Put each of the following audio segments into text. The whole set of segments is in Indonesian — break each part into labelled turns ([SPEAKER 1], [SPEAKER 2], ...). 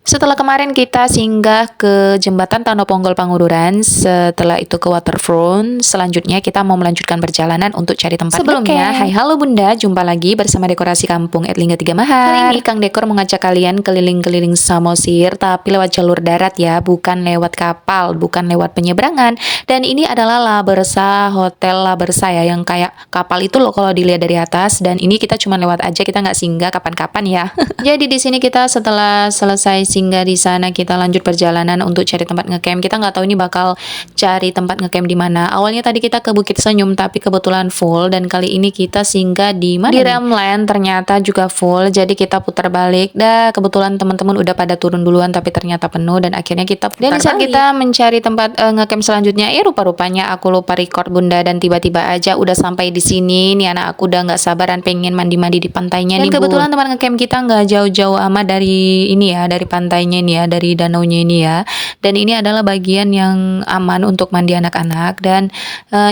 [SPEAKER 1] Setelah kemarin kita singgah ke Jembatan Tanoponggol Pangururan, setelah itu ke Waterfront, selanjutnya kita mau melanjutkan perjalanan untuk cari tempat
[SPEAKER 2] Sebelumnya,
[SPEAKER 1] ngecamp. Hai halo Bunda, jumpa lagi bersama Dekorasi Kampung Erlingga Tiga Mahar. Kali ini Kang Dekor mengajak kalian keliling-keliling Samosir, tapi lewat jalur darat ya, bukan lewat kapal, bukan lewat penyeberangan. Dan ini adalah La Bersa, Hotel La Bersa ya, yang kayak kapal itu loh kalau dilihat dari atas. Dan ini kita cuma lewat aja, kita nggak singgah kapan-kapan ya. Jadi di sini kita setelah selesai singgah di sana, kita lanjut perjalanan untuk cari tempat ngecamp. Kita nggak tahu ini bakal cari tempat ngecamp di mana. Awalnya tadi kita ke Bukit Senyum tapi kebetulan full, dan kali ini kita singgah di mana? Di Ramland ternyata juga full. Jadi kita putar balik. Dah kebetulan teman-teman udah pada turun duluan tapi ternyata penuh, dan akhirnya kita putar balik. Dan saat kita mencari tempat ngecamp selanjutnya, rupa-rupanya aku lupa record Bunda, dan tiba-tiba aja udah sampai di sini. Nih anak aku udah nggak sabaran pengen mandi-mandi di pantainya nih. Dan kebetulan tempat ngecamp kita nggak jauh-jauh amat dari ini ya, dari pantainya ini ya, dari danaunya ini ya. Dan ini adalah bagian yang aman untuk mandi anak-anak. Dan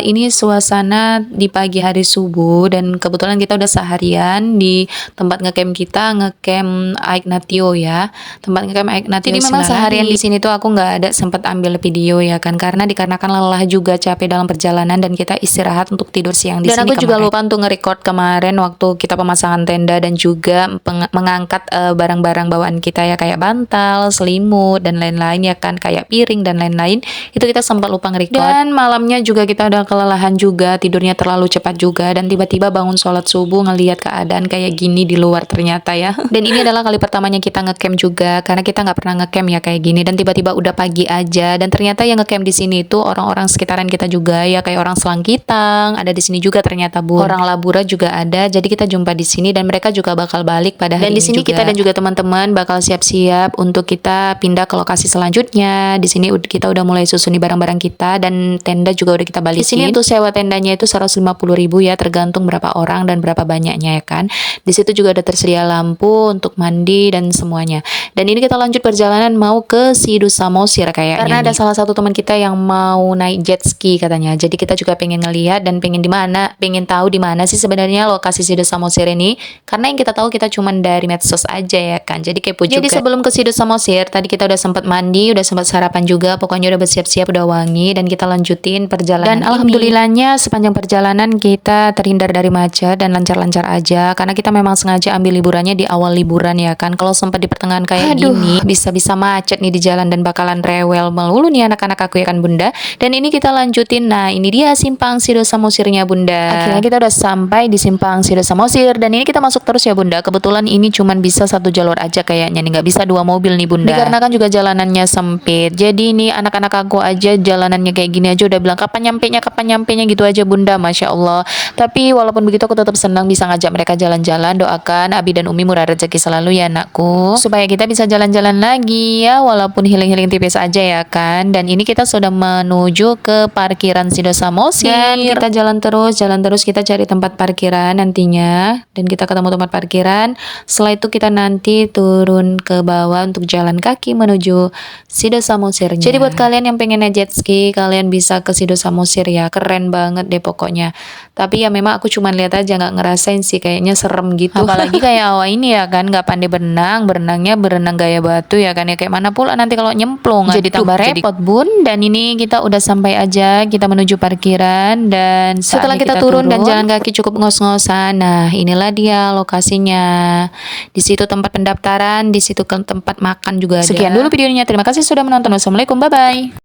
[SPEAKER 1] ini suasana di pagi hari subuh, dan kebetulan kita udah seharian di tempat ngecamp kita, ngecamp Aignatio ya. Tempat ngecamp Aignatio. Jadi memang seharian di sini tuh aku nggak ada sempat ambil video ya kan, karena dikarenakan lelah juga, capek dalam perjalanan, dan kita istirahat untuk tidur siang di sini. Dan aku juga lupa untuk nge-record kemarin waktu kita pemasangan tenda dan juga mengangkat barang-barang bawaan kita ya, kayak bantal, selimut, dan lain-lain ya kan, kayak piring dan lain-lain. Itu kita sempat lupa nge-record. Dan malamnya juga kita udah kelelahan juga, tidurnya terlalu cepat juga, dan tiba-tiba bangun sholat subuh ngelihat keadaan kayak gini di luar ternyata ya. Dan ini adalah kali pertamanya kita ngecamp juga, karena kita nggak pernah ngecamp ya kayak gini, dan tiba-tiba udah pagi aja. Dan ternyata yang ngecamp di sini itu orang-orang sekitaran kita juga ya, kayak orang Selangkitang ada di sini juga ternyata Bu. Orang Labura juga ada. Jadi kita jumpa di sini, dan mereka juga bakal balik pada hari ini. Dan di sini kita dan juga teman-teman bakal siap-siap untuk kita pindah ke lokasi selanjutnya. Di sini kita udah mulai susuni barang-barang kita, dan tenda juga udah kita balikin. Di sini untuk sewa tendanya itu 150.000 ya, tergantung berapa orang dan berapa banyaknya ya kan. Di situ juga ada tersedia lampu untuk mandi dan semuanya. Dan ini kita lanjut perjalanan mau ke Sidu Samosir kayaknya. Karena ada salah satu teman kita yang mau naik jet ski katanya. Jadi kita juga pengen ngelihat dan pengen tahu di mana sih sebenarnya lokasi Sidu Samosir ini. Karena yang kita tahu kita cuman dari medsos aja ya kan. Jadi kepo juga. Jadi sebelum ke Sidu Samosir, tadi kita udah sempat mandi, udah sempat sarapan juga. Pokoknya udah bersiap-siap, udah wangi, dan kita lanjutin perjalanan. Dan alhamdulillahnya sepanjang perjalanan kita terhindar dari macet dan lancar-lancar aja. Karena kita memang sengaja ambil liburannya di awal liburan ya kan. Kalau sempat di pertengahan kayak gini, bisa-bisa macet nih di jalan dan bakalan rewel melulu nih anak-anak aku ya kan Bunda. Dan ini kita lanjutin. Nah ini dia simpang Sidu Samosirnya Bunda. Akhirnya kita udah sampai di simpang Sidu Samosir, dan ini kita masuk terus ya Bunda. Kebetulan ini cuman bisa satu jalur aja kayaknya nih, nggak bisa dua mobil nih Bunda. Dikarenakan juga jalanannya sempit. Jadi ini anak-anak aku aja jalanannya kayak gini aja udah bilang kapan nyampenya gitu aja Bunda, Masya Allah. Tapi walaupun begitu aku tetap senang bisa ngajak mereka jalan-jalan. Doakan Abi dan Umi murah rezeki selalu ya anakku, supaya kita bisa jalan-jalan lagi ya, walaupun healing-healing tipis aja ya kan. Dan ini kita sudah menuju ke parkiran Sidu Samosir, dan kita jalan terus kita cari tempat parkiran nantinya, dan kita ketemu tempat parkiran. Setelah itu kita nanti turun ke bawah untuk jalan kaki menuju Sidu Samosirnya. Jadi buat kalian yang pengen naik jet ski, kalian bisa ke Sidu Samosir ya, keren banget deh pokoknya. Tapi ya memang aku cuma lihat aja, nggak ngerasain sih, kayaknya serem gitu. Apalagi kayak awal ini ya kan, nggak pandai berenang gaya batu ya kan, ya kayak mana pula nanti kalau nyemplung, jadi tambah repot Bun. Dan ini kita udah sampai aja, kita menuju parkiran, dan setelah kita turun dan jalan kaki cukup ngos-ngosan. Nah inilah dia lokasinya. Di situ tempat pendaftaran, di situ tempat makan juga ada. Sekian dulu videonya, terima kasih sudah menonton. Wassalamualaikum, bye bye.